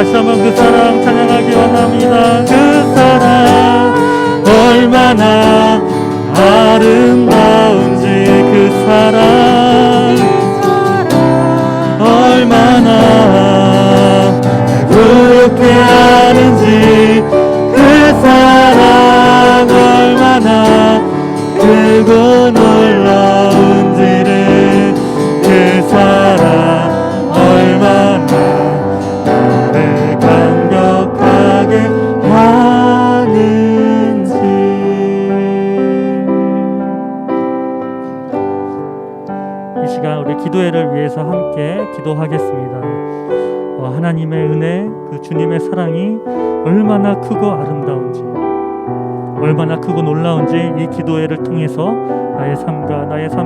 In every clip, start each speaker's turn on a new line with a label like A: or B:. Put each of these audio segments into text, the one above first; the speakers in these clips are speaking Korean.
A: 다시 한번 그 사랑 찬양하기 원합니다. 그 사랑 얼마나 아름다운지, 그 사랑 얼마나 부럽게 하는지, 그 사랑 얼마나 크고 놀라운지를, 그 사랑 얼마나 나를 감격하게 하는지. 이 시간 우리 기도회를 위해서 함께 기도하겠습니다. 하나님의 은혜, 그 주님의 사랑이 얼마나 크고 아름다운지, 얼마나 크고 놀라운지 이 기도회를 통해서 나의 삶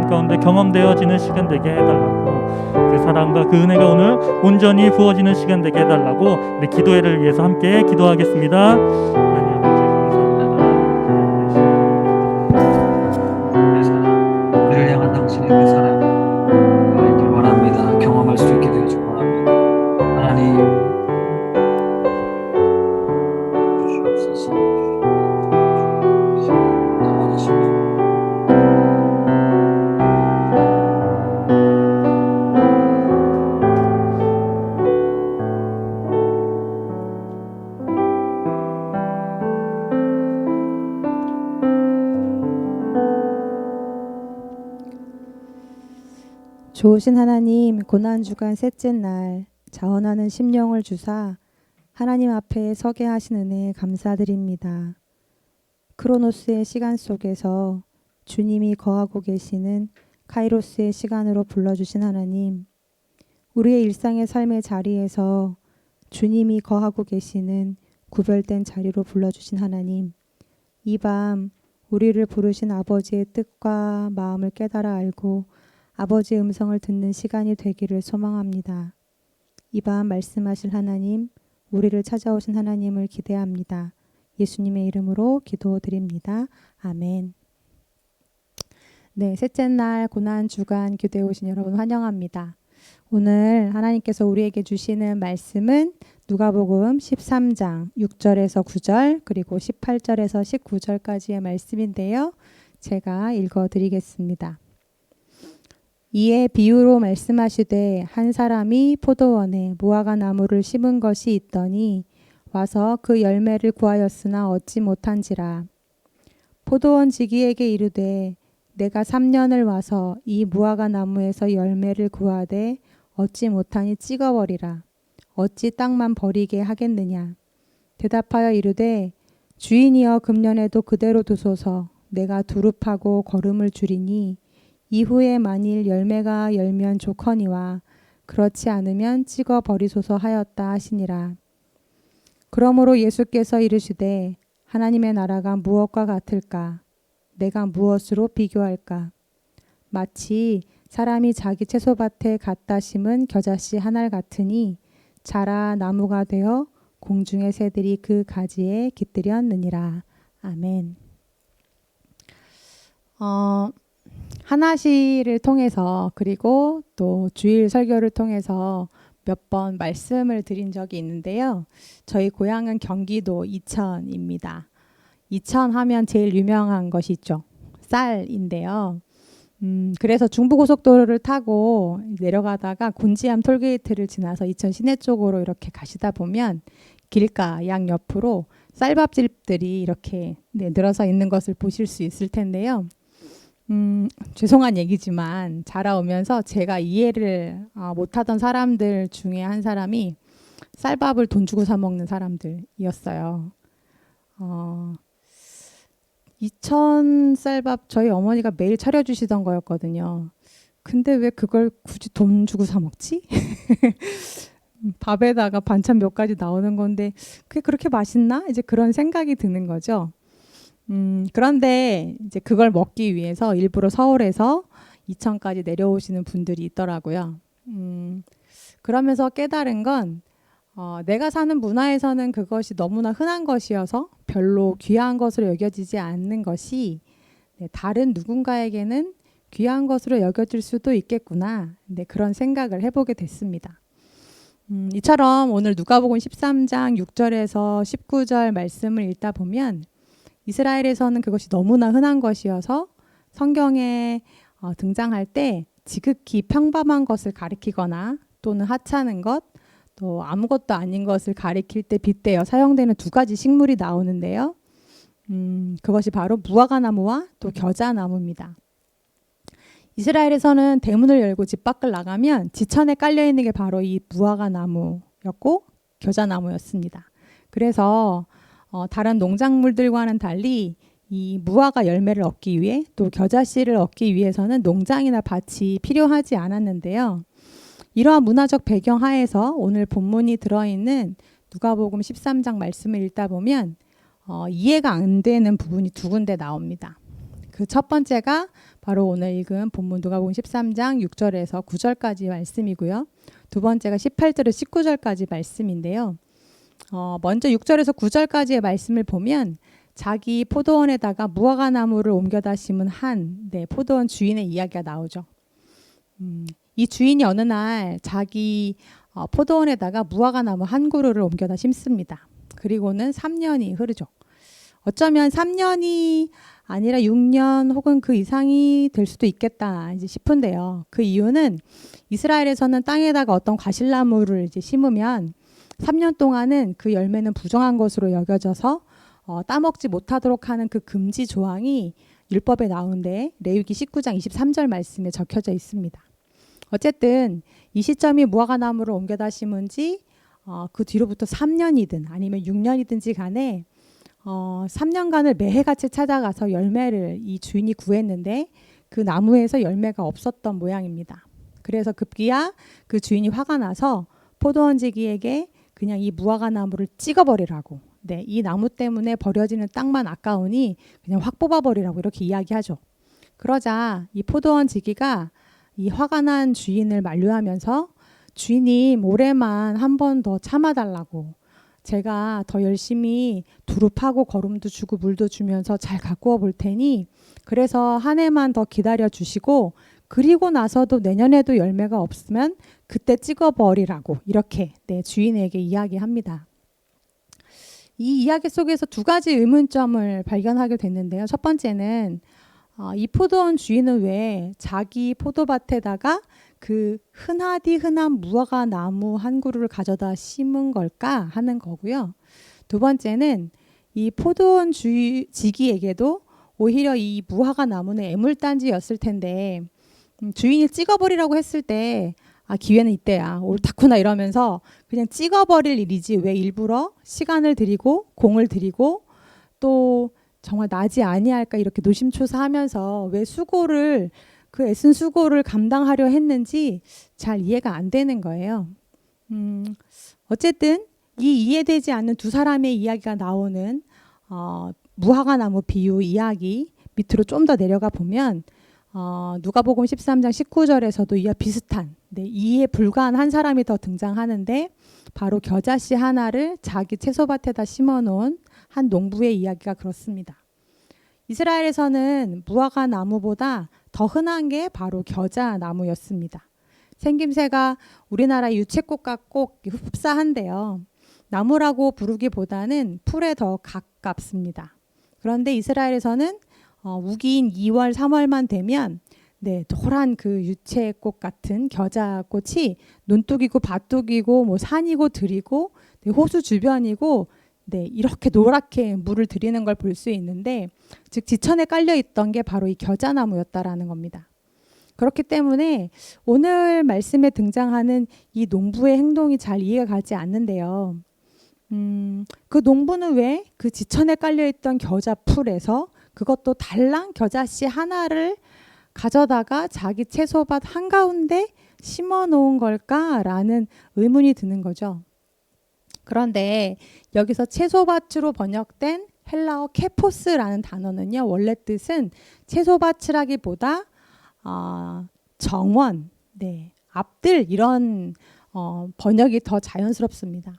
A: 가운데 경험되어지는 시간 되게 해달라고, 그 사랑과 그 은혜가 오늘 온전히 부어지는 시간 되게 해달라고 우리 기도회를 위해서 함께 기도하겠습니다. 하나님 아버지 감사합니다.
B: 내 사랑, 우리를 향한 당신의 그 사랑 알길 원합니다. 경험할 수 있게 되어주기 원합니다. 하나님 주시옵소서. 나와주십시오.
C: 좋으신 하나님, 고난주간 셋째 날 자원하는 심령을 주사 하나님 앞에 서게 하신 은혜에 감사드립니다. 크로노스의 시간 속에서 주님이 거하고 계시는 카이로스의 시간으로 불러주신 하나님, 우리의 일상의 삶의 자리에서 주님이 거하고 계시는 구별된 자리로 불러주신 하나님, 이 밤 우리를 부르신 아버지의 뜻과 마음을 깨달아 알고 아버지의 음성을 듣는 시간이 되기를 소망합니다. 이 밤 말씀하실 하나님, 우리를 찾아오신 하나님을 기대합니다. 예수님의 이름으로 기도드립니다. 아멘. 네, 셋째 날 고난주간 교대에 오신 여러분 환영합니다. 오늘 하나님께서 우리에게 주시는 말씀은 누가복음 13장 6절에서 9절 그리고 18절에서 19절까지의 말씀인데요. 제가 읽어드리겠습니다. 이에 비유로 말씀하시되 한 사람이 포도원에 무화과 나무를 심은 것이 있더니 와서 그 열매를 구하였으나 얻지 못한지라. 포도원 지기에게 이르되 내가 3년을 와서 이 무화과 나무에서 열매를 구하되 얻지 못하니 찍어버리라. 어찌 땅만 버리게 하겠느냐. 대답하여 이르되 주인이여 금년에도 그대로 두소서. 내가 두릅하고 거름을 줄이니 이후에 만일 열매가 열면 좋거니와 그렇지 않으면 찍어 버리소서 하였다 하시니라. 그러므로 예수께서 이르시되 하나님의 나라가 무엇과 같을까? 내가 무엇으로 비교할까? 마치 사람이 자기 채소밭에 갖다 심은 겨자씨 한 알 같으니 자라 나무가 되어 공중의 새들이 그 가지에 깃들였느니라. 아멘. 하나시를 통해서 그리고 또 주일 설교를 통해서 몇 번 말씀을 드린 적이 있는데요. 저희 고향은 경기도 이천입니다. 이천 하면 제일 유명한 것이 있죠. 쌀인데요. 그래서 중부고속도로를 타고 내려가다가 곤지암 톨게이트를 지나서 이천 시내 쪽으로 이렇게 가시다 보면 길가 양 옆으로 쌀밥집들이 이렇게 늘어서 있는 것을 보실 수 있을 텐데요. 죄송한 얘기지만 자라오면서 제가 이해를 못하던 사람들 중에 한 사람이 쌀밥을 돈 주고 사 먹는 사람들이었어요. 이천 쌀밥 저희 어머니가 매일 차려주시던 거였거든요. 근데 왜 그걸 굳이 돈 주고 사 먹지? 밥에다가 반찬 몇 가지 나오는 건데 그게 그렇게 맛있나? 이제 그런 생각이 드는 거죠. 그런데 이제 그걸 먹기 위해서 일부러 서울에서 이천까지 내려오시는 분들이 있더라고요. 그러면서 깨달은 건 내가 사는 문화에서는 그것이 너무나 흔한 것이어서 별로 귀한 것으로 여겨지지 않는 것이 다른 누군가에게는 귀한 것으로 여겨질 수도 있겠구나. 그런 생각을 해보게 됐습니다. 이처럼 오늘 누가복음 13장 6절에서 19절 말씀을 읽다 보면 이스라엘에서는 그것이 너무나 흔한 것이어서 성경에 등장할 때 지극히 평범한 것을 가리키거나 또는 하찮은 것, 또 아무것도 아닌 것을 가리킬 때 빗대어 사용되는 두 가지 식물이 나오는데요. 그것이 바로 무화과나무와 또 겨자나무입니다. 이스라엘에서는 대문을 열고 집 밖을 나가면 지천에 깔려 있는 게 바로 이 무화과나무였고 겨자나무였습니다. 그래서 다른 농작물들과는 달리 이 무화과 열매를 얻기 위해 또 겨자씨를 얻기 위해서는 농장이나 밭이 필요하지 않았는데요. 이러한 문화적 배경 하에서 오늘 본문이 들어있는 누가복음 13장 말씀을 읽다 보면 이해가 안 되는 부분이 두 군데 나옵니다. 그 첫 번째가 바로 오늘 읽은 본문 누가복음 13장 6절에서 9절까지 말씀이고요. 두 번째가 18절에서 19절까지 말씀인데요. 먼저 6절에서 9절까지의 말씀을 보면 자기 포도원에다가 무화과 나무를 옮겨다 심은 한 포도원 주인의 이야기가 나오죠. 이 주인이 어느 날 자기 포도원에다가 무화과 나무 한 그루를 옮겨다 심습니다. 그리고는 3년이 흐르죠. 어쩌면 3년이 아니라 6년 혹은 그 이상이 될 수도 있겠다 이제 싶은데요. 그 이유는 이스라엘에서는 땅에다가 어떤 과실나무를 이제 심으면 3년 동안은 그 열매는 부정한 것으로 여겨져서 따먹지 못하도록 하는 그 금지 조항이 율법에 나오는데 레위기 19장 23절 말씀에 적혀져 있습니다. 어쨌든 이 시점이 무화과 나무를 옮겨다 심은 지 그 뒤로부터 3년이든 아니면 6년이든지 간에 3년간을 매해같이 찾아가서 열매를 이 주인이 구했는데 그 나무에서 열매가 없었던 모양입니다. 그래서 급기야 그 주인이 화가 나서 포도원지기에게 그냥 이 무화과 나무를 찍어버리라고, 이 나무 때문에 버려지는 땅만 아까우니 그냥 확 뽑아버리라고 이렇게 이야기하죠. 그러자 이 포도원지기가 이 화가 난 주인을 만류하면서 주인님 올해만 한 번 더 참아달라고, 제가 더 열심히 두릅하고 거름도 주고 물도 주면서 잘 가꾸어 볼 테니 그래서 한 해만 더 기다려 주시고 그리고 나서도 내년에도 열매가 없으면 그때 찍어버리라고 이렇게 주인에게 이야기합니다. 이 이야기 속에서 두 가지 의문점을 발견하게 됐는데요. 첫 번째는 이 포도원 주인은 왜 자기 포도밭에다가 그 흔하디 흔한 무화과 나무 한 그루를 가져다 심은 걸까 하는 거고요. 두 번째는 이 포도원 지기에게도 오히려 이 무화과 나무는 애물단지였을 텐데 주인이 찍어버리라고 했을 때 기회는 이때야, 옳다구나 이러면서 그냥 찍어버릴 일이지 왜 일부러 시간을 들이고 공을 들이고 또 정말 나지 아니할까 이렇게 노심초사하면서 왜 그 애쓴 수고를 감당하려 했는지 잘 이해가 안 되는 거예요. 어쨌든 이 이해되지 않는 두 사람의 이야기가 나오는 무화과 나무 비유 이야기 밑으로 좀 더 내려가 보면 누가복음 13장 19절에서도 이와 비슷한 이해 불가한 한 사람이 더 등장하는데 바로 겨자씨 하나를 자기 채소밭에다 심어놓은 한 농부의 이야기가 그렇습니다. 이스라엘에서는 무화과 나무보다 더 흔한 게 바로 겨자나무였습니다. 생김새가 우리나라 유채꽃과 꼭 흡사한데요. 나무라고 부르기보다는 풀에 더 가깝습니다. 그런데 이스라엘에서는 우기인 2월, 3월만 되면 노란 그 유채꽃 같은 겨자꽃이 논둑이고 밭둑이고 산이고 들이고 호수 주변이고 이렇게 노랗게 물을 들이는 걸 볼 수 있는데 즉 지천에 깔려 있던 게 바로 이 겨자나무였다라는 겁니다. 그렇기 때문에 오늘 말씀에 등장하는 이 농부의 행동이 잘 이해가 가지 않는데요. 그 농부는 왜 그 지천에 깔려 있던 겨자 풀에서 그것도 달랑 겨자씨 하나를 가져다가 자기 채소밭 한가운데 심어 놓은 걸까라는 의문이 드는 거죠. 그런데 여기서 채소밭으로 번역된 헬라어 케포스라는 단어는요, 원래 뜻은 채소밭이라기보다 정원, 앞들 이런 번역이 더 자연스럽습니다.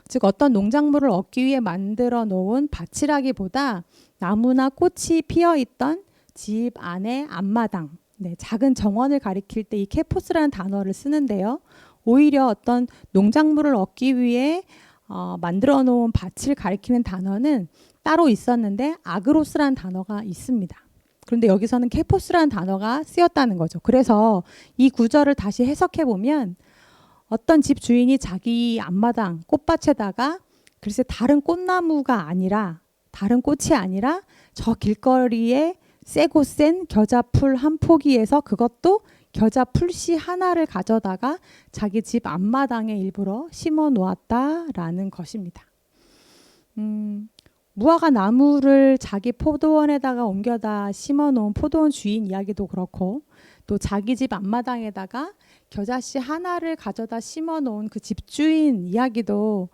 C: 즉 어떤 농작물을 얻기 위해 만들어 놓은 밭이라기보다 나무나 꽃이 피어 있던 집 안의 앞마당, 작은 정원을 가리킬 때 이 케포스라는 단어를 쓰는데요. 오히려 어떤 농작물을 얻기 위해 만들어 놓은 밭을 가리키는 단어는 따로 있었는데 아그로스라는 단어가 있습니다. 그런데 여기서는 케포스라는 단어가 쓰였다는 거죠. 그래서 이 구절을 다시 해석해 보면 어떤 집 주인이 자기 앞마당 꽃밭에다가 글쎄 다른 꽃나무가 아니라 다른 꽃이 아니라 저 길거리에 세고 센 겨자풀 한 포기에서 그것도 겨자풀씨 하나를 가져다가 자기 집 앞마당에 일부러 심어 놓았다라는 것입니다. 무화과 나무를 자기 포도원에다가 옮겨다 심어 놓은 포도원 주인 이야기도 그렇고 또 자기 집 앞마당에다가 겨자씨 하나를 가져다 심어 놓은 그 집주인 이야기도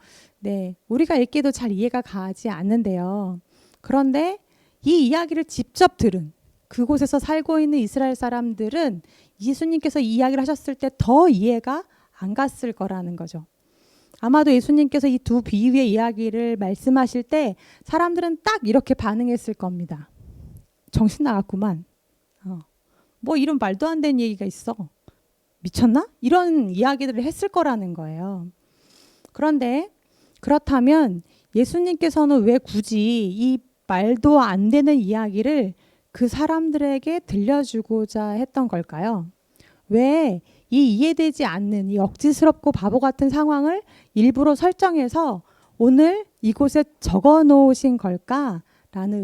C: 우리가 읽기도 잘 이해가 가지 않는데요. 그런데 이 이야기를 직접 들은 그곳에서 살고 있는 이스라엘 사람들은 예수님께서 이 이야기를 하셨을 때 더 이해가 안 갔을 거라는 거죠. 아마도 예수님께서 이 두 비유의 이야기를 말씀하실 때 사람들은 딱 이렇게 반응했을 겁니다. 정신 나갔구만. 뭐 이런 말도 안 되는 얘기가 있어. 미쳤나? 이런 이야기들을 했을 거라는 거예요. 그런데 그렇다면 예수님께서는 왜 굳이 이 말도 안 되는 이야기를 그 사람들에게 들려주고자 했던 걸까요? 왜 이 이해되지 않는 이 억지스럽고 바보 같은 상황을 일부러 설정해서 오늘 이곳에 적어 놓으신 걸까라는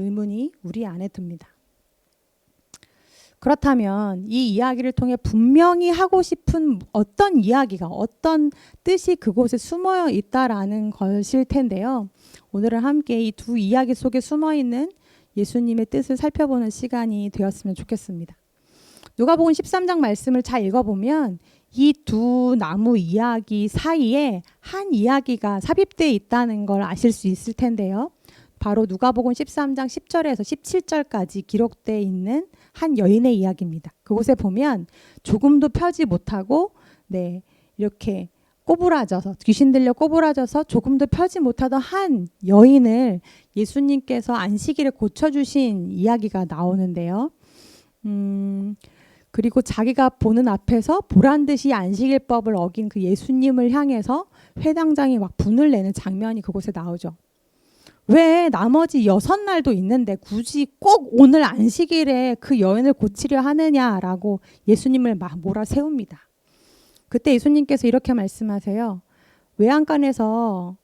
C: 의문이 우리 안에 듭니다. 그렇다면 이 이야기를 통해 분명히 하고 싶은 어떤 이야기가 어떤 뜻이 그곳에 숨어 있다라는 것일 텐데요. 오늘은 함께 이 두 이야기 속에 숨어 있는 예수님의 뜻을 살펴보는 시간이 되었으면 좋겠습니다. 누가복음 13장 말씀을 잘 읽어보면 이 두 나무 이야기 사이에 한 이야기가 삽입되어 있다는 걸 아실 수 있을 텐데요. 바로 누가복음 13장 10절에서 17절까지 기록되어 있는 한 여인의 이야기입니다. 그곳에 보면 조금도 펴지 못하고 이렇게 꼬부라져서 귀신 들려 꼬부라져서 조금도 펴지 못하던 한 여인을 예수님께서 안식일에 고쳐주신 이야기가 나오는데요. 그리고 자기가 보는 앞에서 보란 듯이 안식일법을 어긴 그 예수님을 향해서 회당장이 막 분을 내는 장면이 그곳에 나오죠. 왜 나머지 6날도 있는데 굳이 꼭 오늘 안식일에 그 여인을 고치려 하느냐라고 예수님을 막 몰아세웁니다. 그때 예수님께서 이렇게 말씀하세요. 외양간에서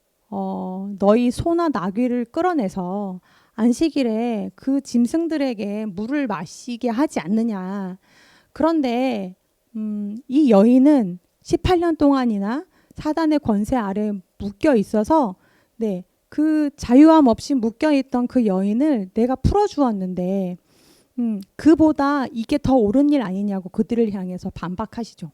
C: 너희 소나 나귀를 끌어내서 안식일에 그 짐승들에게 물을 마시게 하지 않느냐. 그런데 이 여인은 18년 동안이나 사단의 권세 아래 묶여 있어서 그 자유함 없이 묶여 있던 그 여인을 내가 풀어주었는데 그보다 이게 더 옳은 일 아니냐고 그들을 향해서 반박하시죠.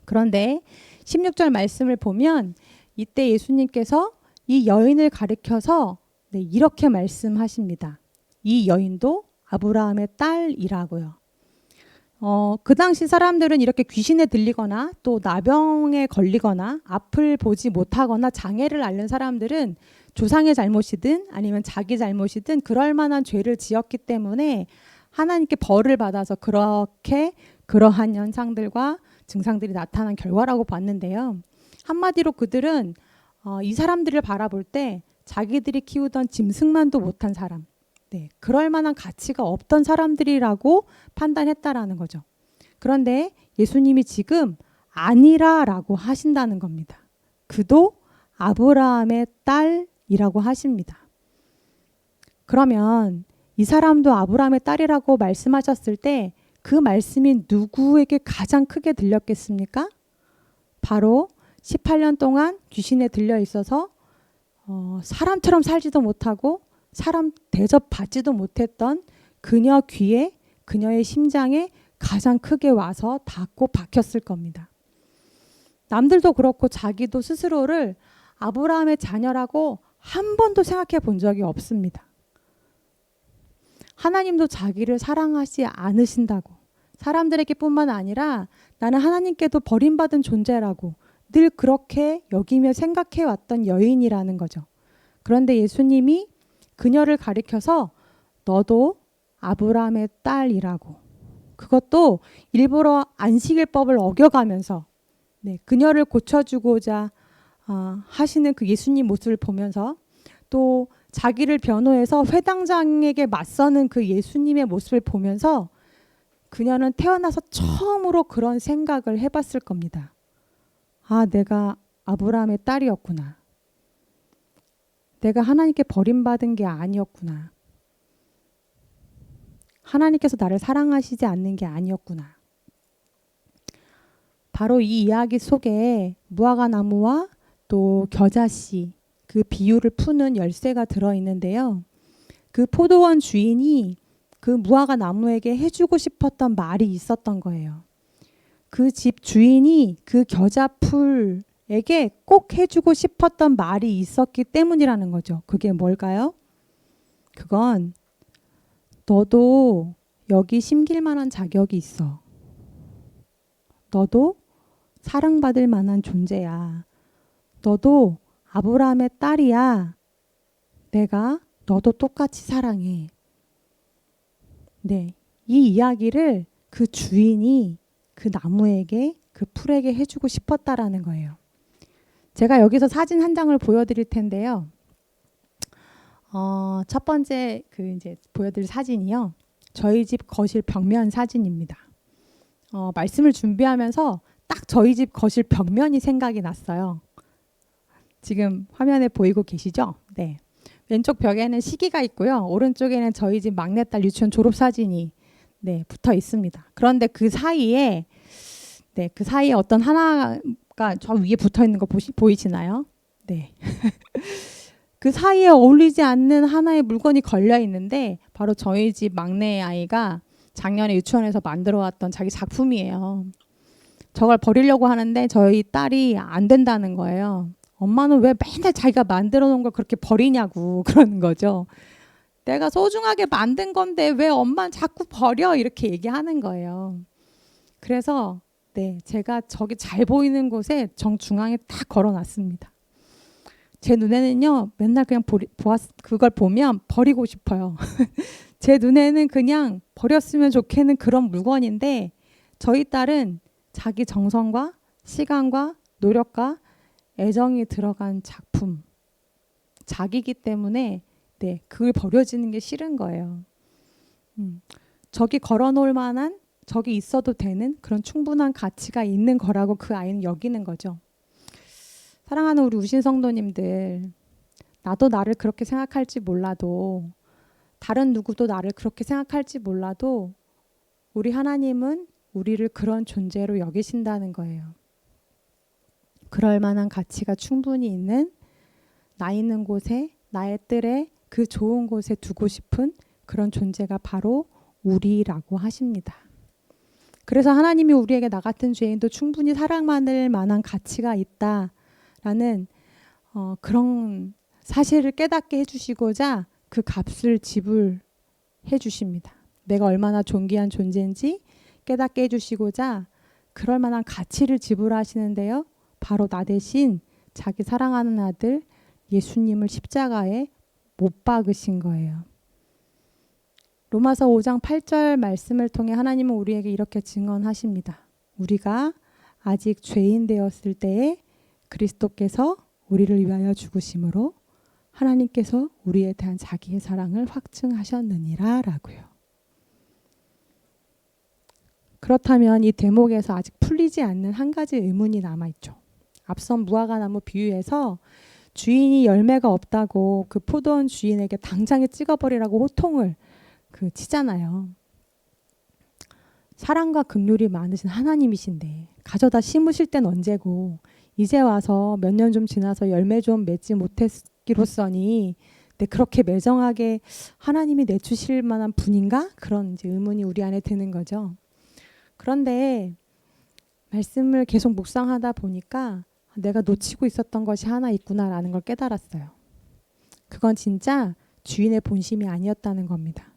C: 그런데 16절 말씀을 보면 이때 예수님께서 이 여인을 가리켜서 이렇게 말씀하십니다. 이 여인도 아브라함의 딸이라고요. 그 당시 사람들은 이렇게 귀신에 들리거나 또 나병에 걸리거나 앞을 보지 못하거나 장애를 앓는 사람들은 조상의 잘못이든 아니면 자기 잘못이든 그럴 만한 죄를 지었기 때문에 하나님께 벌을 받아서 그렇게 그러한 현상들과 증상들이 나타난 결과라고 봤는데요. 한마디로 그들은 이 사람들을 바라볼 때 자기들이 키우던 짐승만도 못한 사람, 그럴 만한 가치가 없던 사람들이라고 판단했다라는 거죠. 그런데 예수님이 지금 아니라라고 하신다는 겁니다. 그도 아브라함의 딸이라고 하십니다. 그러면 이 사람도 아브라함의 딸이라고 말씀하셨을 때 그 말씀이 누구에게 가장 크게 들렸겠습니까? 바로 18년 동안 귀신에 들려 있어서 사람처럼 살지도 못하고 사람 대접받지도 못했던 그녀 귀에 그녀의 심장에 가장 크게 와서 닿고 박혔을 겁니다. 남들도 그렇고 자기도 스스로를 아브라함의 자녀라고 한 번도 생각해 본 적이 없습니다. 하나님도 자기를 사랑하지 않으신다고 사람들에게 뿐만 아니라 나는 하나님께도 버림받은 존재라고 늘 그렇게 여기며 생각해 왔던 여인이라는 거죠. 그런데 예수님이 그녀를 가리켜서 너도 아브라함의 딸이라고 그것도 일부러 안식일법을 어겨가면서 네, 그녀를 고쳐주고자 하시는 그 예수님 모습을 보면서 또 자기를 변호해서 회당장에게 맞서는 그 예수님의 모습을 보면서 그녀는 태어나서 처음으로 그런 생각을 해봤을 겁니다. 아, 내가 아브라함의 딸이었구나. 내가 하나님께 버림받은 게 아니었구나. 하나님께서 나를 사랑하시지 않는 게 아니었구나. 바로 이 이야기 속에 무화과 나무와 또 겨자씨, 그 비유를 푸는 열쇠가 들어있는데요. 그 포도원 주인이 그 무화과 나무에게 해주고 싶었던 말이 있었던 거예요. 그 집 주인이 그 겨자풀에게 꼭 해주고 싶었던 말이 있었기 때문이라는 거죠. 그게 뭘까요? 그건 너도 여기 심길 만한 자격이 있어. 너도 사랑받을 만한 존재야. 너도 아브라함의 딸이야. 내가 너도 똑같이 사랑해. 네, 이 이야기를 그 주인이 그 나무에게 그 풀에게 해주고 싶었다라는 거예요. 제가 여기서 사진 한 장을 보여드릴 텐데요. 첫 번째 이제 보여드릴 사진이요. 저희 집 거실 벽면 사진입니다. 말씀을 준비하면서 딱 저희 집 거실 벽면이 생각이 났어요. 지금 화면에 보이고 계시죠? 네. 왼쪽 벽에는 시계가 있고요. 오른쪽에는 저희 집 막내딸 유치원 졸업 사진이 붙어 있습니다. 그런데 그 사이에 어떤 하나가 저 위에 붙어 있는 거 보이시나요? 네. 그 사이에 어울리지 않는 하나의 물건이 걸려 있는데 바로 저희 집 막내 아이가 작년에 유치원에서 만들어 왔던 자기 작품이에요. 저걸 버리려고 하는데 저희 딸이 안 된다는 거예요. 엄마는 왜 맨날 자기가 만들어 놓은 걸 그렇게 버리냐고 그러는 거죠. 내가 소중하게 만든 건데 왜 엄마는 자꾸 버려? 이렇게 얘기하는 거예요. 그래서 제가 저기 잘 보이는 곳에 정중앙에 딱 걸어놨습니다. 제 눈에는요, 맨날 그냥 그걸 보면 버리고 싶어요. 제 눈에는 그냥 버렸으면 좋겠는 그런 물건인데 저희 딸은 자기 정성과 시간과 노력과 애정이 들어간 작품, 자기이기 때문에 그걸 버려지는 게 싫은 거예요. 저기 걸어놓을 만한, 저기 있어도 되는 그런 충분한 가치가 있는 거라고 그 아이는 여기는 거죠. 사랑하는 우리 우신 성도님들, 나도 나를 그렇게 생각할지 몰라도 다른 누구도 나를 그렇게 생각할지 몰라도 우리 하나님은 우리를 그런 존재로 여기신다는 거예요. 그럴 만한 가치가 충분히 있는 나 있는 곳에 나의 뜰에 그 좋은 곳에 두고 싶은 그런 존재가 바로 우리라고 하십니다. 그래서 하나님이 우리에게 나 같은 죄인도 충분히 사랑받을 만한 가치가 있다라는 그런 사실을 깨닫게 해주시고자 그 값을 지불해 주십니다. 내가 얼마나 존귀한 존재인지 깨닫게 해주시고자 그럴 만한 가치를 지불하시는데요. 바로 나 대신 자기 사랑하는 아들 예수님을 십자가에 못 박으신 거예요. 로마서 5장 8절 말씀을 통해 하나님은 우리에게 이렇게 증언하십니다. 우리가 아직 죄인 되었을 때에 그리스도께서 우리를 위하여 죽으심으로 하나님께서 우리에 대한 자기의 사랑을 확증하셨느니라 라고요. 그렇다면 이 대목에서 아직 풀리지 않는 한 가지 의문이 남아있죠. 앞선 무화과나무 비유에서 주인이 열매가 없다고 그 포도원 주인에게 당장에 찍어버리라고 호통을 치잖아요. 사랑과 긍휼이 많으신 하나님이신데 가져다 심으실 땐 언제고 이제 와서 몇 년 좀 지나서 열매 좀 맺지 못했기로써니 그렇게 매정하게 하나님이 내주실 만한 분인가? 그런 이제 의문이 우리 안에 드는 거죠. 그런데 말씀을 계속 묵상하다 보니까 내가 놓치고 있었던 것이 하나 있구나라는 걸 깨달았어요. 그건 진짜 주인의 본심이 아니었다는 겁니다.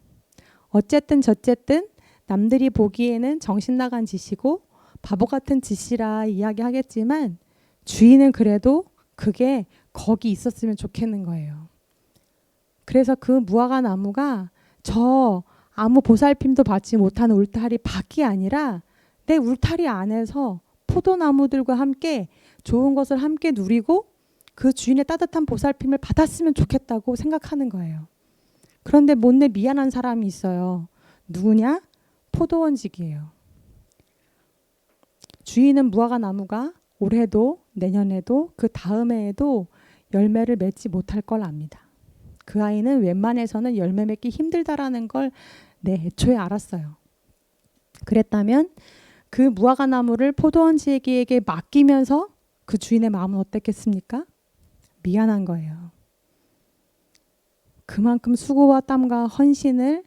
C: 어쨌든 저쨌든 남들이 보기에는 정신 나간 짓이고 바보 같은 짓이라 이야기하겠지만 주인은 그래도 그게 거기 있었으면 좋겠는 거예요. 그래서 그 무화과 나무가 저 아무 보살핌도 받지 못하는 울타리 밖이 아니라 내 울타리 안에서 포도나무들과 함께 좋은 것을 함께 누리고 그 주인의 따뜻한 보살핌을 받았으면 좋겠다고 생각하는 거예요. 그런데 못내 미안한 사람이 있어요. 누구냐? 포도원직이에요. 주인은 무화과 나무가 올해도 내년에도 그 다음 해에도 열매를 맺지 못할 걸 압니다. 그 아이는 웬만해서는 열매 맺기 힘들다라는 걸 애초에 알았어요. 그랬다면 그 무화과 나무를 포도원지에게 맡기면서 그 주인의 마음은 어땠겠습니까? 미안한 거예요. 그만큼 수고와 땀과 헌신을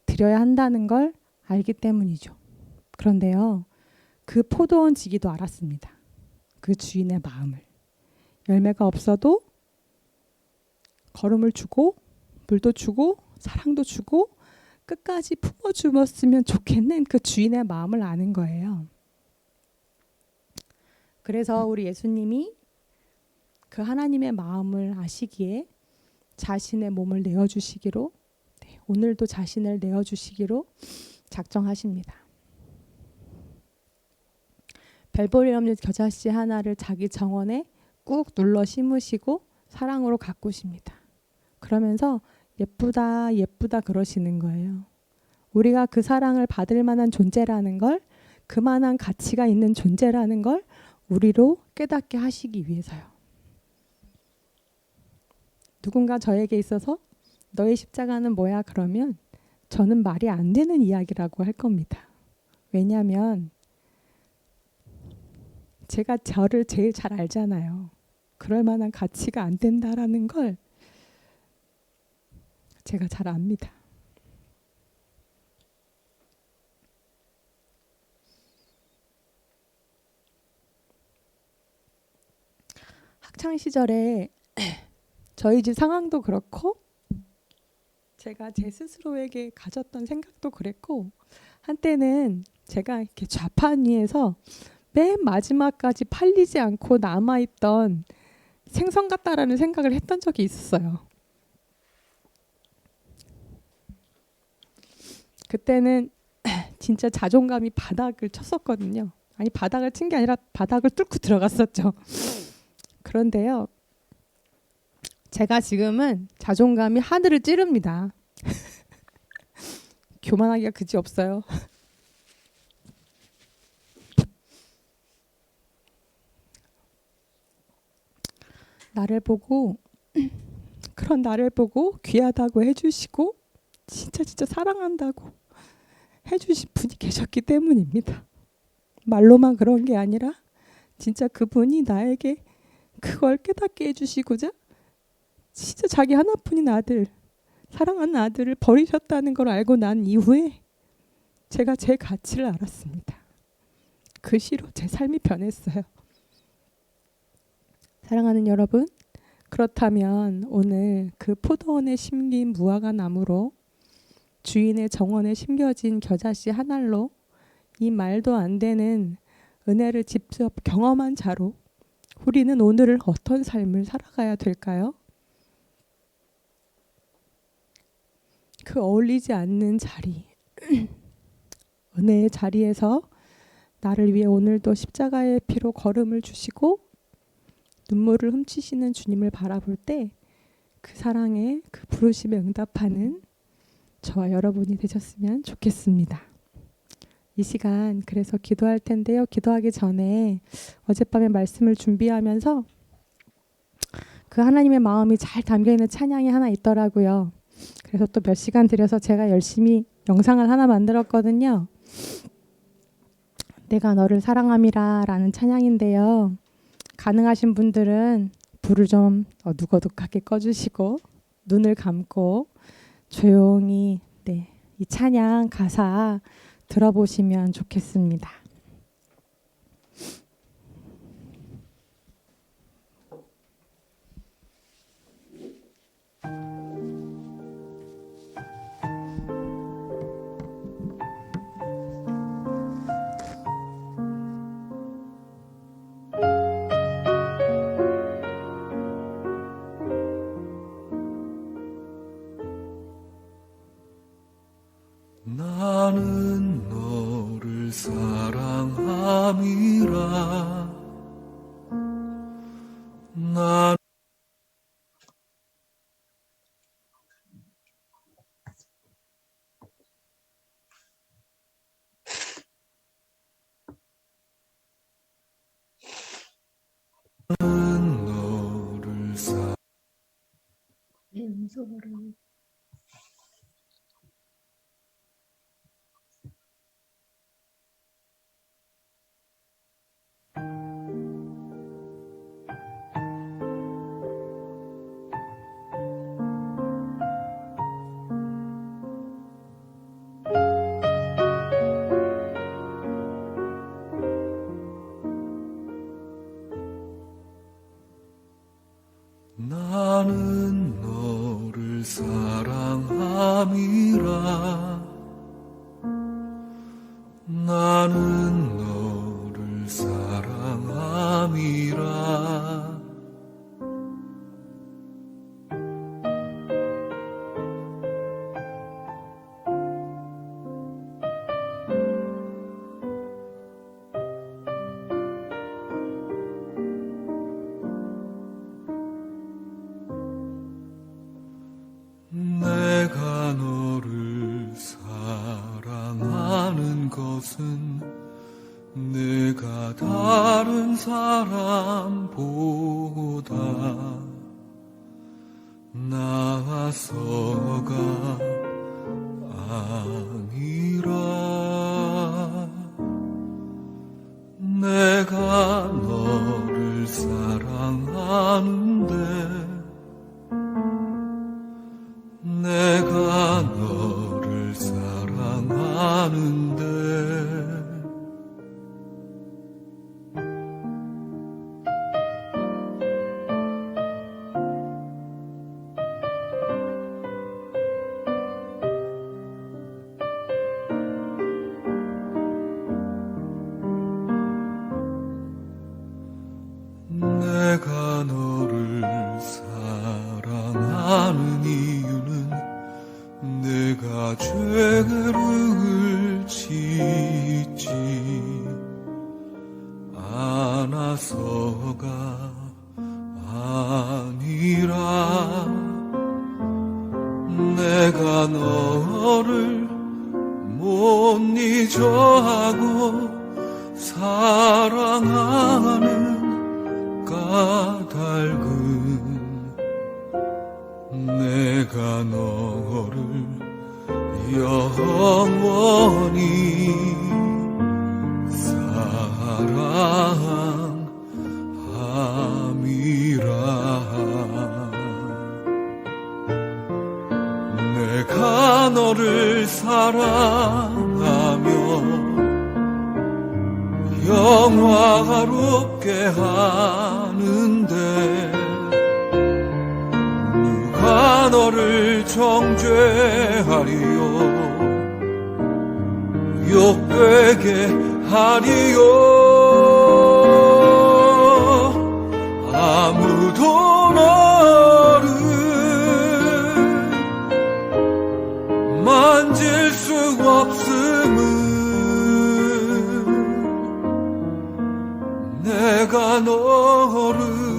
C: 드려야 한다는 걸 알기 때문이죠. 그런데요, 그 포도원지기도 알았습니다. 그 주인의 마음을. 열매가 없어도 거름을 주고 물도 주고 사랑도 주고 끝까지 품어주었으면 좋겠는 그 주인의 마음을 아는 거예요. 그래서 우리 예수님이 그 하나님의 마음을 아시기에 자신의 몸을 내어주시기로, 오늘도 자신을 내어주시기로 작정하십니다. 별볼일 없는 겨자씨 하나를 자기 정원에 꾹 눌러 심으시고 사랑으로 가꾸십니다. 그러면서 예쁘다 예쁘다 그러시는 거예요. 우리가 그 사랑을 받을 만한 존재라는 걸, 그만한 가치가 있는 존재라는 걸 우리로 깨닫게 하시기 위해서요. 누군가 저에게 있어서 너의 십자가는 뭐야? 그러면 저는 말이 안 되는 이야기라고 할 겁니다. 왜냐하면 제가 저를 제일 잘 알잖아요. 그럴 만한 가치가 안 된다라는 걸 제가 잘 압니다. 학창 시절에 저희 집 상황도 그렇고 제가 제 스스로에게 가졌던 생각도 그랬고, 한때는 제가 이렇게 좌판 위에서 맨 마지막까지 팔리지 않고 남아있던 생선 같다라는 생각을 했던 적이 있었어요. 그때는 진짜 자존감이 바닥을 쳤었거든요. 아니, 바닥을 친 게 아니라 바닥을 뚫고 들어갔었죠. 그런데요, 제가 지금은 자존감이 하늘을 찌릅니다. 교만하기가 그지없어요. 나를 보고 그런 나를 보고 귀하다고 해주시고 진짜 사랑한다고 해주신 분이 계셨기 때문입니다. 말로만 그런 게 아니라 진짜 그분이 나에게 그걸 깨닫게 해주시고자 진짜 자기 하나뿐인 아들, 사랑하는 아들을 버리셨다는 걸 알고 난 이후에 제가 제 가치를 알았습니다. 그 시로 제 삶이 변했어요. 사랑하는 여러분, 그렇다면 오늘 그 포도원에 심긴 무화과 나무로, 주인의 정원에 심겨진 겨자씨 한 알로, 이 말도 안 되는 은혜를 직접 경험한 자로 우리는 오늘을 어떤 삶을 살아가야 될까요? 그 어울리지 않는 자리, 은혜의 자리에서 나를 위해 오늘도 십자가의 피로 걸음을 주시고 눈물을 훔치시는 주님을 바라볼 때 그 사랑에, 그 부르심에 응답하는 저와 여러분이 되셨으면 좋겠습니다. 이 시간 그래서 기도할 텐데요. 기도하기 전에 어젯밤에 말씀을 준비하면서 그 하나님의 마음이 잘 담겨있는 찬양이 하나 있더라고요. 그래서 또 몇 시간 들여서 제가 열심히 영상을 하나 만들었거든요. 내가 너를 사랑함이라 라는 찬양인데요. 가능하신 분들은 불을 좀 어둑어둑하게 꺼주시고 눈을 감고 조용히 이 찬양 가사 들어보시면 좋겠습니다.
D: 나는 너를 사랑 나 너를 나는 너를 사랑함이라 나는 너를 사랑함이라 내가 너를 사랑하는 것은 내가 다른 사람보다 나아서가 아니라 내가 너를 사랑하는데 내가 너를 사랑하는데 내가 너를 사랑하는 이유는 내가 죄를 짓지 않아서가 아니라 내가 너를 못 잊어하고 사랑하는 까닭은 내가 너를 영원히 사랑함이라 내가 너를 사랑하며 영화롭게 하는데 누가 너를 정죄하리요 욕되게 하리요 아무도 너를 만질 수 없음은 내가 너를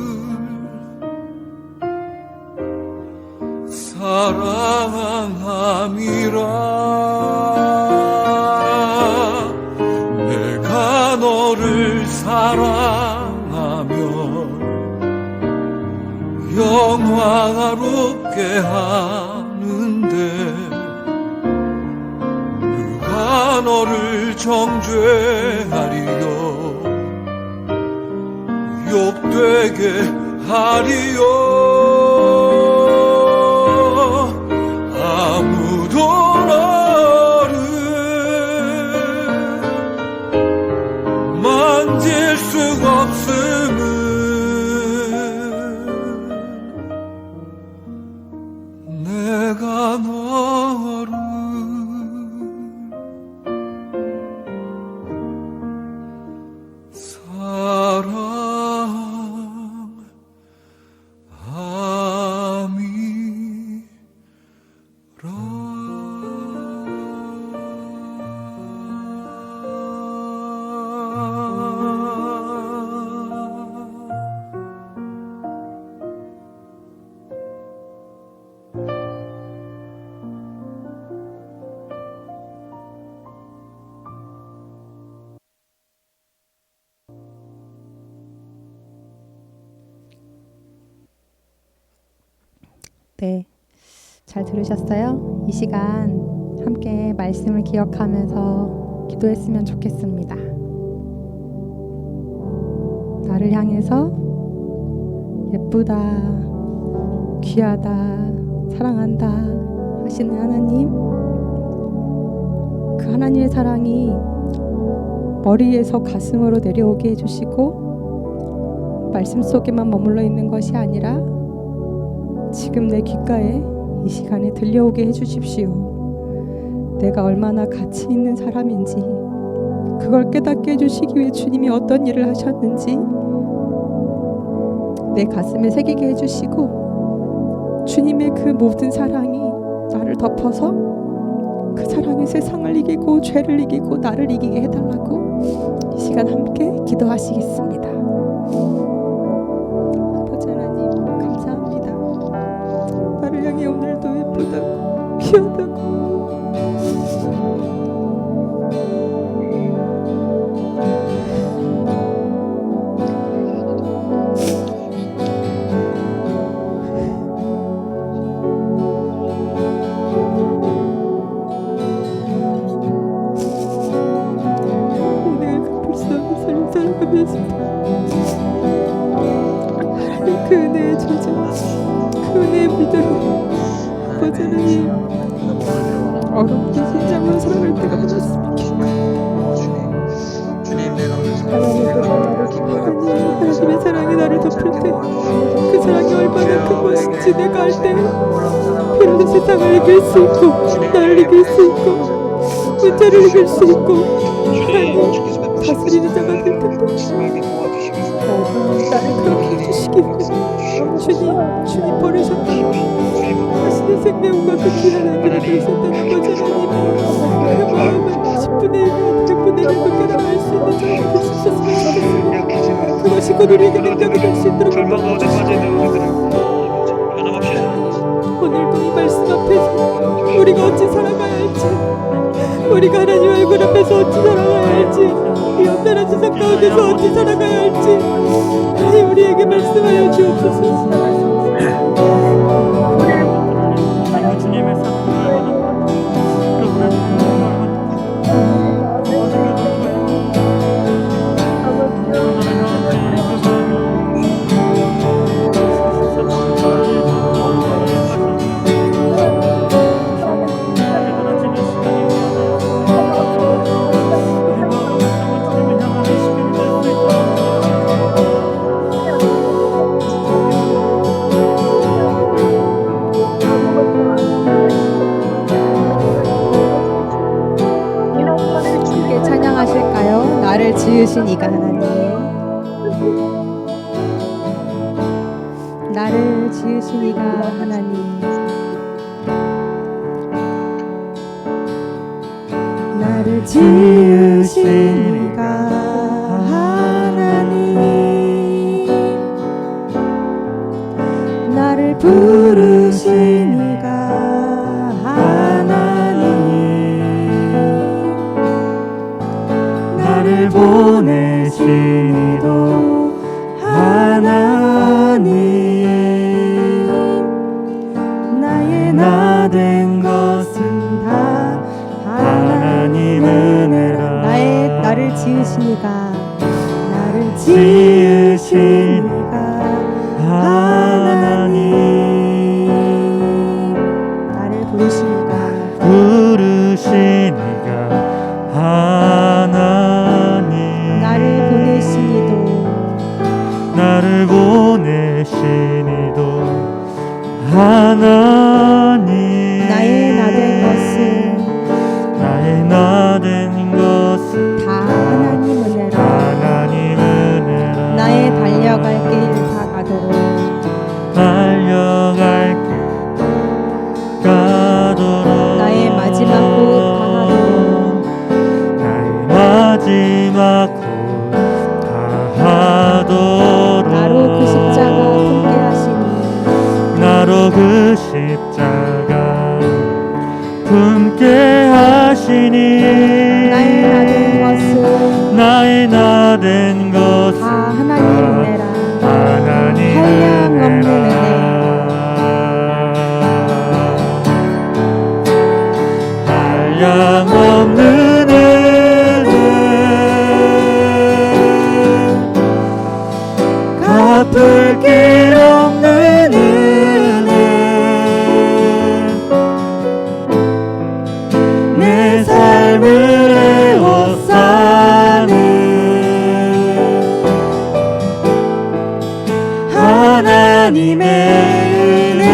D: 사랑함이라 내가 너를 사랑하며 영화롭게 하는데 누가 너를 정죄하리요 욕되게 하리요 아무도 너를 만질 수 없음은 내가 너를 사랑함이라
C: 네, 잘 들으셨어요? 이 시간 함께 말씀을 기억하면서 기도했으면 좋겠습니다. 나를 향해서 예쁘다, 귀하다, 사랑한다 하시는 하나님, 그 하나님의 사랑이 머리에서 가슴으로 내려오게 해주시고 말씀 속에만 머물러 있는 것이 아니라 지금 내 귓가에 이 시간에 들려오게 해주십시오. 내가 얼마나 가치 있는 사람인지 그걸 깨닫게 해주시기 위해 주님이 어떤 일을 하셨는지 내 가슴에 새기게 해주시고 주님의 그 모든 사랑이 나를 덮어서 그 사랑이 세상을 이기고 죄를 이기고 나를 이기게 해달라고 이 시간 함께 기도하시겠습니다. 아버지 하나님 감사합니다. 나를 향해 오늘도 예쁘다고 귀하다고 하나님 그 은혜의 저자 그 은혜의 믿음으로 아버지 하나님 어렵게 진짜로 사랑할 때가 많았습니다. 하나님의 사랑이 나를 덮을 때 그 사랑이 얼마나 큰 것인지 내가 알 때 비로소 세상을 이길 수 있고 나를 이길 수 있고 문제를 이길 수 있고 하나님 다스리는 자가 될 텐데 나를 그렇게 해주시기 위해 주님 버리셨다고 자신의 생명과 그 귀한 아들을 주셨다는 거죠. 하나님 그 마음을 10분의 1, 100분의 1도 깨달아 알 수 있는 자가 되주셨으면 좋겠습니다. 그것이 곧 우리에게 능력이 될 수 있도록 오늘도 이 말씀 앞에서 우리가 어찌 살아가야 할지 우리가 하나님 얼굴 앞에서 어찌 살아가야 할지 이 엄연한 세상 가운데서 어찌 살아가야 할지 하나님 우리에게 말씀하여 주옵소서.
A: 주님의
C: 함께 찬양하실까요? 나를 지으신 이가 하나님, 나를 지으신 이가 하나님, 나를 지으신 이가 하나님, 나를 부르신 이가 하나님, 나를 보내신 이도 하나님, 나의 나 된 것은 다 하나님 은혜라. 나를 지으신 이가, 나를 지으신 이가 하나님, 나를 부르신 이가
A: 하나님,
C: 나를 보내신 이도
A: 나를 보내신 이도 하나님,
C: 나의 나 된 것은 다 하나님 은혜라. 나의 달려갈 길 다 가도록 나의 마지막 호흡 다 하도록 나로 그 십자가 품게 하시니
A: 나로 그 십자가 품게 하시니 나의 나 된 것은
C: 다 하나님 은혜라.
A: 하나님
C: 한량없는
A: 은혜라.
C: 은혜.
A: 없는 은혜 내 삶을 에워싸는 하나님의 은혜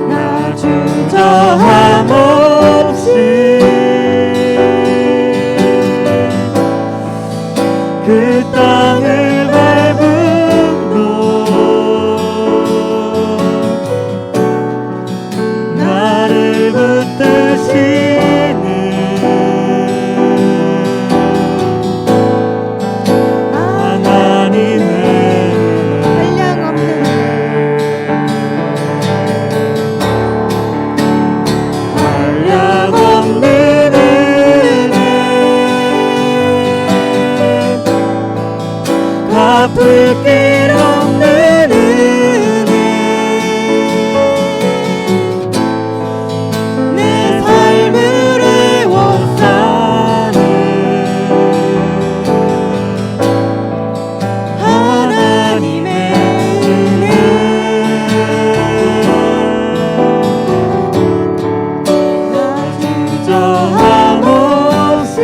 A: 나 주저함 없이 그 땅을 밟음도 나를 붙드시는 하나님의 한량없는 은혜 갚을 길 없는 은혜 내 삶을 에워싸는 하나님의 은혜 나 주저함 없이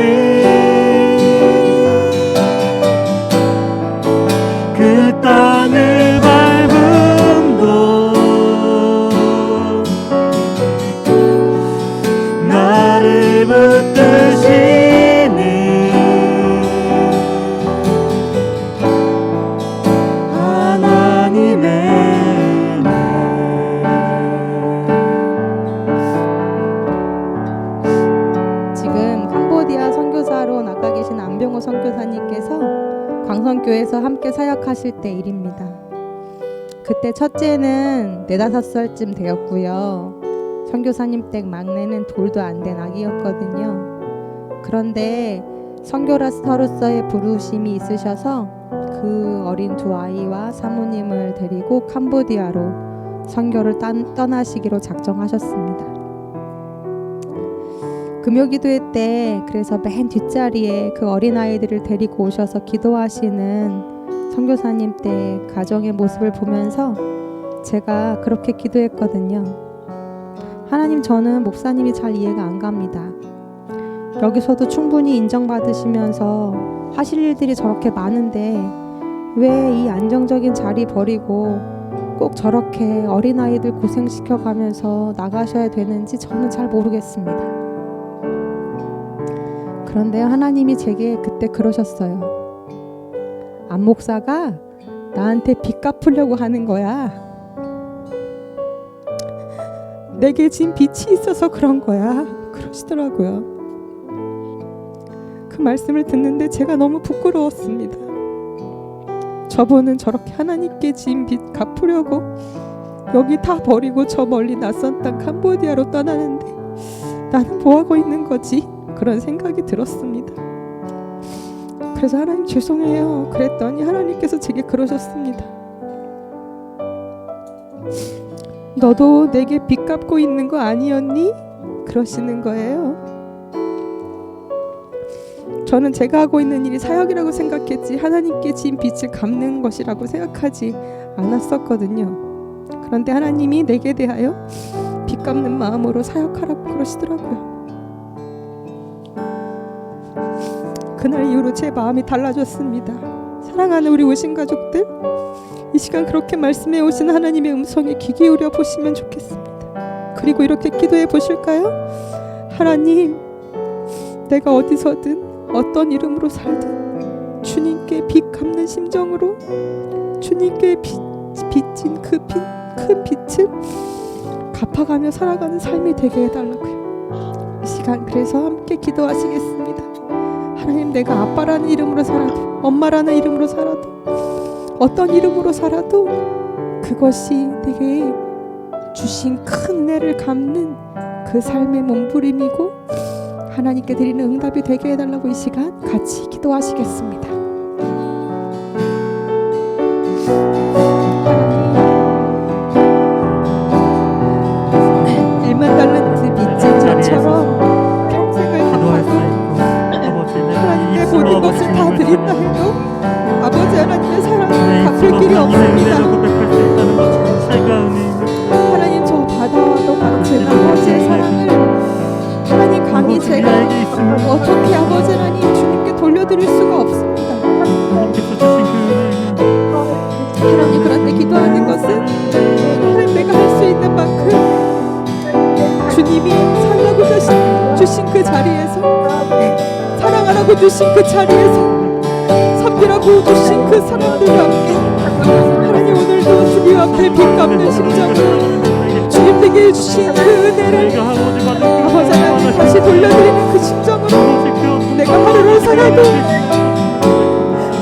A: 그 땅을 밟음도 나를 붙드시는 하나님의 은혜
C: 지금 캄보디아 선교사로 나가 계신 안병호 선교사님께서 광성교회에서 함께 사역하실 때 일입니다. 그때 첫째는 4-5살쯤 되었고요. 선교사님 댁 막내는 돌도 안 된 아기였거든요. 그런데 선교사로서의 부르심이 있으셔서 그 어린 두 아이와 사모님을 데리고 캄보디아로 선교를 떠나시기로 작정하셨습니다. 금요기도회 때 그래서 맨 뒷자리에 그 어린아이들을 데리고 오셔서 기도하시는 선교사님 때 가정의 모습을 보면서 제가 그렇게 기도했거든요. 하나님, 저는 목사님이 잘 이해가 안 갑니다. 여기서도 충분히 인정받으시면서 하실 일들이 저렇게 많은데 왜 이 안정적인 자리 버리고 꼭 저렇게 어린아이들 고생시켜가면서 나가셔야 되는지 저는 잘 모르겠습니다. 그런데 하나님이 제게 그때 그러셨어요. 안 목사가 나한테 빚 갚으려고 하는 거야. 내게 진 빚이 있어서 그런 거야. 그러시더라고요. 그 말씀을 듣는데 제가 너무 부끄러웠습니다. 저분은 저렇게 하나님께 진 빚 갚으려고 여기 다 버리고 저 멀리 낯선 땅 캄보디아로 떠나는데 나는 뭐하고 있는 거지? 그런 생각이 들었습니다. 그래서 하나님 죄송해요 그랬더니 하나님께서 제게 그러셨습니다. 너도 내게 빚 갚고 있는 거 아니었니? 그러시는 거예요. 저는 제가 하고 있는 일이 사역이라고 생각했지 하나님께 진 빚을 갚는 것이라고 생각하지 않았었거든요. 그런데 하나님이 내게 대하여 빚 갚는 마음으로 사역하라고 그러시더라고요. 그날 이후로 제 마음이 달라졌습니다. 사랑하는 우리 오신 가족들, 이 시간 그렇게 말씀해 오신 하나님의 음성에 귀 기울여 보시면 좋겠습니다. 그리고 이렇게 기도해 보실까요? 하나님, 내가 어디서든 어떤 이름으로 살든 주님께 빚 갚는 심정으로 주님께 빚진 그 큰 빚을 갚아가며 살아가는 삶이 되게 해달라고요. 이 시간 그래서 함께 기도하시겠습니다. 하나님, 내가 아빠라는 이름으로 살아도 엄마라는 이름으로 살아도 어떤 이름으로 살아도 그것이 내게 주신 큰 은혜를 갚는 그 삶의 몸부림이고 하나님께 드리는 응답이 되게 해달라고 이 시간 같이 기도하시겠습니다. 달란트 빚진 자처럼 평생을 갚아도 하나님께 모든 것을 다 드릴 드린다 해도 아버지 하나님의 사랑을 갚을 길이 없습니다.
A: 고백할 수 있다는 것 자체가 은혜입니다.
C: 하나님, 저 바다와도 같은 아버지의 사랑을 하나님 감히 제가 어떻게 아버지 하나님 주님께 돌려드릴 수가 없습니다.
A: 하나님께서 주신 그 은혜는
C: 하나님, 그런데 기도하는 것은 하나님 내가 할 수 있는 만큼 주님이 살라고 주신 그 자리에서, 사랑하라고 주신 그 자리에서, 섬기라고 주신 그 사람들과 함께 하나님, 오늘도 주님 앞에 빚 갚는 심정으로 주님에게 주신 그 은혜를 아버지 하나님 다시 돌려드리는 그 심정으로 내가 하루를 살아도,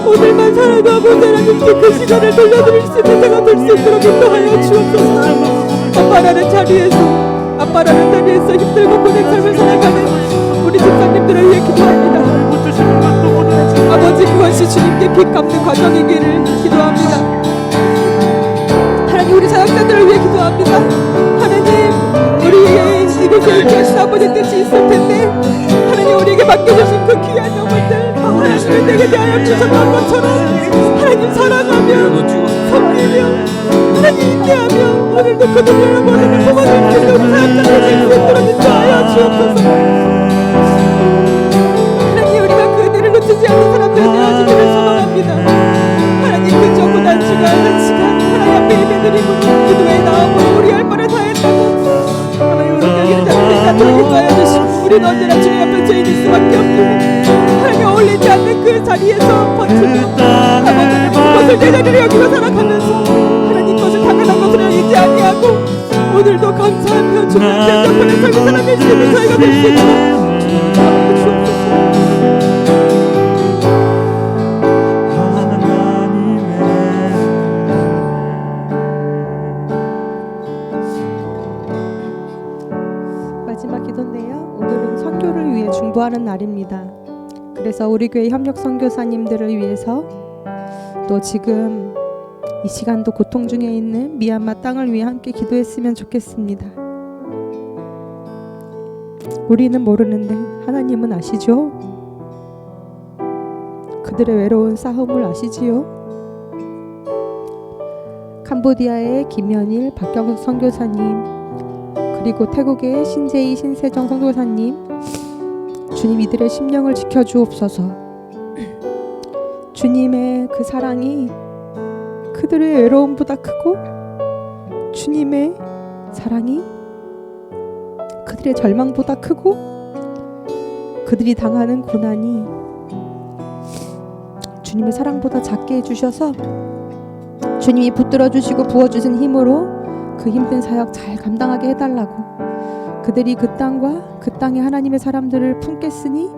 C: 오늘만 살아도 아버지 하나님께 그 시간을 돌려드릴 수 있는 제가 될 수 있도록 인도하여 주옵소서. 아빠라는 자리에서 힘들고 고된 삶을 살아가는 우리 집사님들을 위해 기도합니다. 아버지, 그것이 주님께 빚 갚는 과정이기를 기도합니다. 하나님, 우리 사역자들을 위해 기도합니다. 하나님, 우리의 이곳에 계신 아버지 뜻이 있을 텐데 하나님, 우리에게 맡겨주신 그 귀한 영혼들 하나님을 내게 대하여 주셨던 것처럼 하나님 사랑하며 섬기며 하나님 인내하며 오늘도 그들을 모르는 도와줄 수 있는 사역자들을 위해 인도하여 주옵소서. 하나님, 우리가 그 은혜를 놓치지 않는 사람들을 되어지기를 소망합니다. 하나님, 그저 고난 시간 한 시간 하나님 앞에 예배드리고 기도에 나오고 우리 할 바를 다했다고 하나님, 우리 여기는 자들을 인도하여 주시고 우리는 언제나 주님 앞에 죄인일 수밖에 없기에 하나님, 어울리지 않는 그 자리에서 버티고 아버지는 그것을 내 자리를 여기로 살아가면서 하나님, 것을 당연한 것을 알지 아니하고 오늘도 감사하며 주님 앞에 영광을 살고 사랑을 주시는 저희가 될 수 있도록 주님 도와주옵소서. 마지막 기도인데요, 오늘은 선교를 위해 중보하는 날입니다. 그래서 우리 교회 협력 선교사님들을 위해서 또 지금 이 시간도 고통 중에 있는 미얀마 땅을 위해 함께 기도했으면 좋겠습니다. 우리는 모르는데 하나님은 아시죠? 그들의 외로운 싸움을 아시지요? 캄보디아의 김현일, 박경석 선교사님, 그리고 태국의 신재희, 신세정 선교사님, 주님 이들의 심령을 지켜주옵소서. 주님의 그 사랑이 그들의 외로움보다 크고 주님의 사랑이 그들의 절망보다 크고 그들이 당하는 고난이 주님의 사랑보다 작게 해주셔서 주님이 붙들어 주시고 부어주신 힘으로 그 힘든 사역 잘 감당하게 해달라고, 그들이 그 땅과 그 땅의 하나님의 사람들을 품겠으니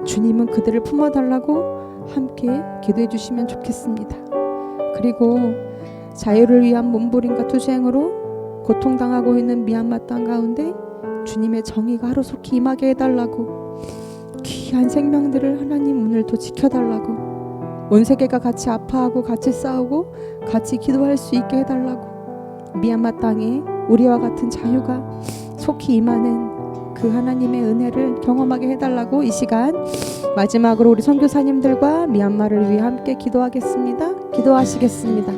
C: 주님은 그들을 품어달라고 함께 기도해 주시면 좋겠습니다. 그리고 자유를 위한 몸부림과 투쟁으로 고통당하고 있는 미얀마 땅 가운데 주님의 정의가 하루속히 임하게 해달라고, 귀한 생명들을 하나님 오늘도 지켜달라고, 온 세계가 같이 아파하고 같이 싸우고 같이 기도할 수 있게 해달라고, 미얀마 땅에 우리와 같은 자유가 속히 임하는 그 하나님의 은혜를 경험하게 해달라고 이 시간 마지막으로 우리 선교사님들과 미얀마를 위해 함께 기도하겠습니다. 기도하시겠습니다.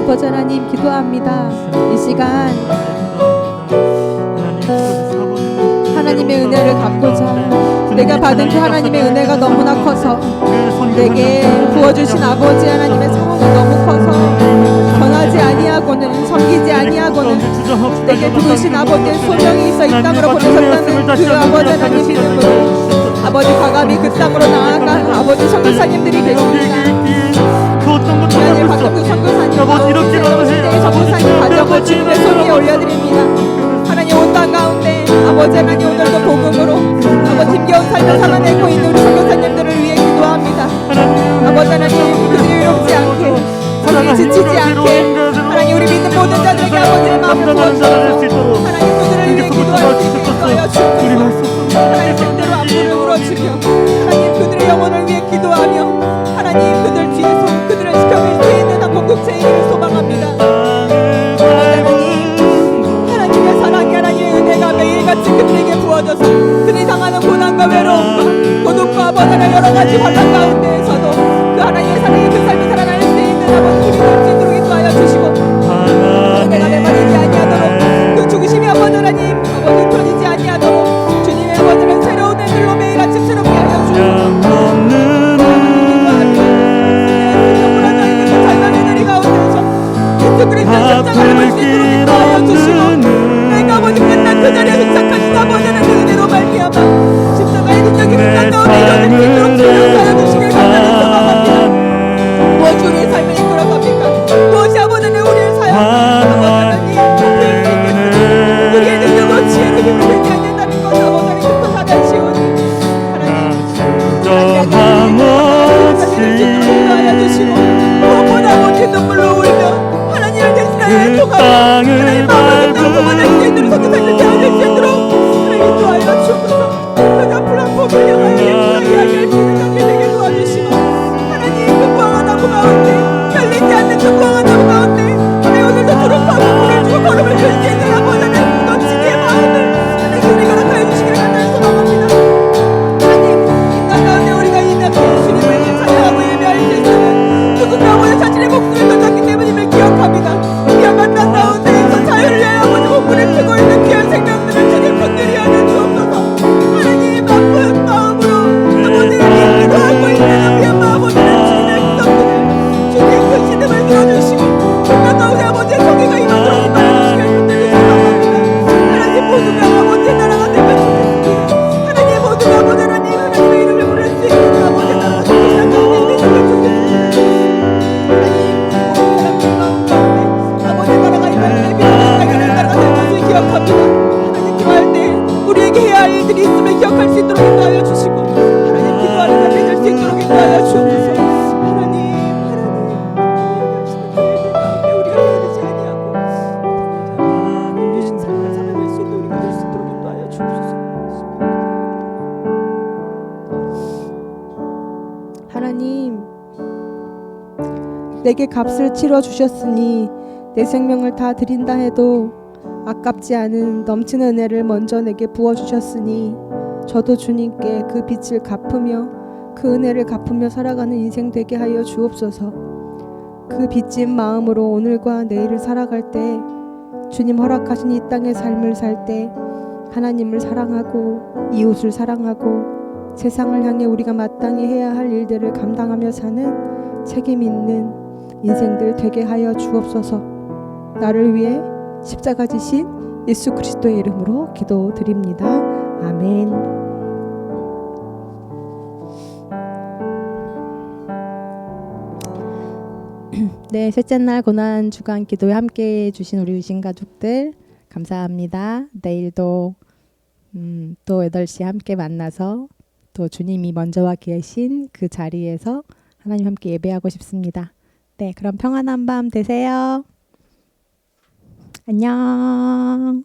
C: 아버지 하나님, 기도합니다. 이 시간 하나님의 은혜를 갚고자 내가 받은 그 하나님의 은혜가 너무나 커서, 내게 부어주신 아버지 하나님의 사랑이 너무 커서 변하지 아니하고는, 섬기지 아니하고는 내게 부르신 아버지의 소명이 있어 이 땅으로 보내셨다는 그 아버지 하나님 믿음으로 아버지 과감히 그 땅으로 나아간 아버지 선교사님들이 계십니다. 하나님, 박경수 선교사님, 신재희 선교사님 가정을 주님의 손 위에 올려드립니다. 하나님, 온 땅 가운데 아버지 하나님 오늘도 복음으로 아버지 힘겨운 삶을 살아내고 있는 우리 선교사님들을 위해 기도합니다. 아버지 하나님, 그들이 외롭지 않게, 그들이 지치지 않게 하나님, 우리 믿는 모든 자들에게 아버지의 마음을 부어주셔서 하나님 그들을 위해 기도할 수 있게 하여 주옵소서. 하나님, 때로 앞으로 울어주며 하나님 그들의 영혼을 위해 기도하며 하나님 그들 뒤에서 그들을 지켜줄 수 있는 한 공동체에 있기를 소망합니다. 하나님의 사랑이, 하나님의 은혜가 매일같이 그들에게 부어져서 그들이 당하는 고난과 어려움과 고독과 번화나 여러 가지 환란 가운데에서도 그 하나님의 사랑이 그 삶을 살아갈 수 있는 아버지 힘이 될 수 있도록 인도하여 주시고 은혜가 메말리지 아니하도록 그 죽으심이 아버지 하나님 아버지 틀어지지 아니하도록 주님의 아버지는 새로운 애들로 매일 아침 새롭게 하여 주시고 예수 그리스도의 십자가를 볼 수 있도록 인도하여 주시고 내가 아버지 끝난 그 자리에 도착하신 아버지 하나님의 은혜로 말미암아 십자가의 능력이 끝난 가운데 이뤄질 수 있도록 주님하여 주시길 간절히 소망합니다. 무엇이 우리의 삶을 이끌어갑니까? 무엇이 아버지 하나님 우리의 삶을 아버지 하나님 수 있겠으니 우리의 능력으로 지혜로 힘을 되지 않는다는 것 아버지 하나님 듣고 사단시오니 하나님 인도하여 주시고 무엇보다 아버지 눈물로 울며 하나님을 대신하여 통하여 하나님 마음을 부모될 수 있도록 선교사님을 대화될 수 있도록 하나님 인도하여 주옵소서. 그저 플랫폼을 향하여 예수를 이야기할 수 있는 자게 되게 도와주시고 하나님 그 무항한 나무 가운데 열리지 않는 그 무항한 나무 가운데 하나님 오늘도 두렵하고 물을 주고 걸음을 줄 수 있는 아버지 하나님 넘치게 마음을 하나님 우리 허락하여 주시길 간절히 소망합니다. 하나님 인간 가운데 우리가 이렇게 주님을 찬양하고 예배할 수 있으면 누군가 오늘 자신의 목숨을 던졌기 때문임을 기억합니다. 위험한 날 가운데에서 자유를 위하여 아버지 목문을 트고 있는 귀한 생명들을 주님 분들이 하여 주옵소서. 하나님 아픈 마음으로 아버지를 기도하고 있는 귀한 아버지를 주님의 백성들을 주님 그 신음을 들어주시고 인간 가운데 아버지의 성의가 이루어지도록 인도해 주시길 분들이 소망합니다. 하나님 모두가 아버지의 나라가 되면 좋겠습니다. 하나님 모두가 아버지 하나님의 이름을 부를 수 있는 아버지의 나라가 되는 가운데 있으면 좋겠습니다. 기억합니다. 하나님 기도할 때 우리에게 해야 할 일들이 있음을 기억할 수 있도록 인도하여 주시고 하나님 기도하는 자들이 될 수 있도록 인도하여 주옵소서. 하나님 우리가 해야 되지 아니하고 하나님 주신 삶을 살아갈 수 있는 우리가 될 수 있도록 인도하여 주옵소서. 하나님 내게 값을 치러 주셨으니 내 생명을 다 드린다 해도 아깝지 않은 넘치는 은혜를 먼저 내게 부어주셨으니 저도 주님께 그 빚을 갚으며 그 은혜를 갚으며 살아가는 인생 되게 하여 주옵소서. 그 빚진 마음으로 오늘과 내일을 살아갈 때 주님 허락하신 이 땅의 삶을 살 때 하나님을 사랑하고 이웃을 사랑하고 세상을 향해 우리가 마땅히 해야 할 일들을 감당하며 사는 책임 있는 인생들 되게 하여 주옵소서. 나를 위해 십자가 지신 예수 그리스도의 이름으로 기도드립니다. 아멘. 네, 셋째 날 고난 주간 기도에 함께 해주신 우리 유신 가족들 감사합니다. 내일도 또 8시에 함께 만나서 또 주님이 먼저와 계신 그 자리에서 하나님 함께 예배하고 싶습니다. 네, 그럼 평안한 밤 되세요. 안녕.